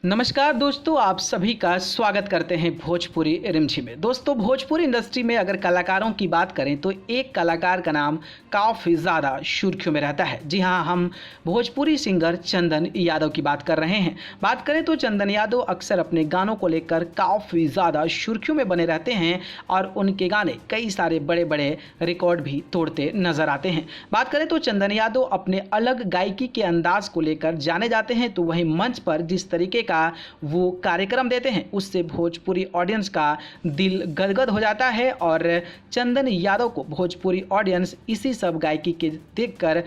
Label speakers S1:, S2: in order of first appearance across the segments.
S1: नमस्कार दोस्तों, आप सभी का स्वागत करते हैं भोजपुरी रिमझिम में। दोस्तों, भोजपुरी इंडस्ट्री में अगर कलाकारों की बात करें तो एक कलाकार का नाम काफ़ी ज़्यादा सुर्खियों में रहता है। जी हाँ, हम भोजपुरी सिंगर चंदन यादव की बात कर रहे हैं। बात करें तो चंदन यादव अक्सर अपने गानों को लेकर काफ़ी ज़्यादा सुर्खियों में बने रहते हैं और उनके गाने कई सारे बड़े बड़े रिकॉर्ड भी तोड़ते नजर आते हैं। बात करें तो चंदन यादव अपने अलग गायकी के अंदाज को लेकर जाने जाते हैं, तो वहीं मंच पर जिस तरीके का वो कार्यक्रम देते हैं उससे भोजपुरी ऑडियंस का दिल गदगद हो जाता है और चंदन यादव को भोजपुरी ऑडियंस इसी सब गायकी के देखकर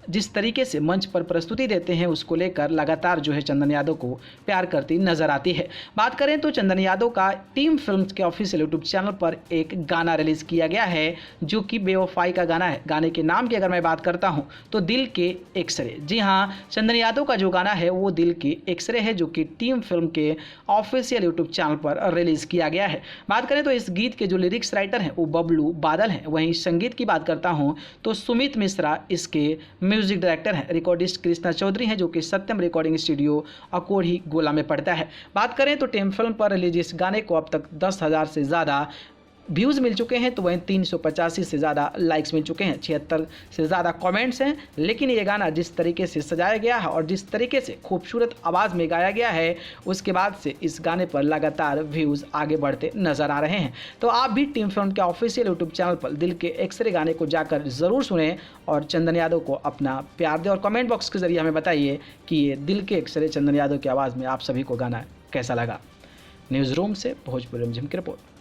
S1: जिस तरीके से मंच पर प्रस्तुति देते हैं उसको लेकर लगातार जो है चंदन यादव को प्यार करती नजर आती है। बात करें तो चंदन यादव का टीम फिल्म्स के ऑफिशियल यूट्यूब चैनल पर एक गाना रिलीज किया गया है जो कि बेवफाई का गाना है। गाने के नाम की अगर मैं बात करता हूं तो दिल के एक्सरे। जी हाँ, चंदन यादव का जो गाना है वो दिल के एक्सरे है जो कि टीम फिल्म के ऑफिशियल यूट्यूब चैनल पर रिलीज किया गया है। बात करें तो इस गीत के जो लिरिक्स राइटर हैं वो बबलू बादल हैं। वहीं संगीत की बात करता हूँ तो सुमित मिश्रा इसके म्यूजिक डायरेक्टर हैं। रिकॉर्डिस्ट कृष्णा चौधरी हैं जो कि सत्यम रिकॉर्डिंग स्टूडियो अकोढ़ी गोला में पड़ता है। बात करें तो टेम फिल्म पर रिलीज इस गाने को अब तक 10,000 से ज़्यादा व्यूज़ मिल चुके हैं, तो वहीं 385 से ज़्यादा लाइक्स मिल चुके हैं, 76 से ज़्यादा कमेंट्स हैं। लेकिन ये गाना जिस तरीके से सजाया गया है और जिस तरीके से खूबसूरत आवाज़ में गाया गया है उसके बाद से इस गाने पर लगातार व्यूज़ आगे बढ़ते नज़र आ रहे हैं। तो आप भी टीम फिल्म के ऑफिशियल यूट्यूब चैनल पर दिल के एक्सरे गाने को जाकर ज़रूर सुनें और चंदन यादव को अपना प्यार दें और कमेंट बॉक्स के ज़रिए हमें बताइए कि ये दिल के एक्सरे चंदन यादव की आवाज़ में आप सभी को गाना कैसा लगा। न्यूज़ रूम से भोजपुरी रिमझिम की रिपोर्ट।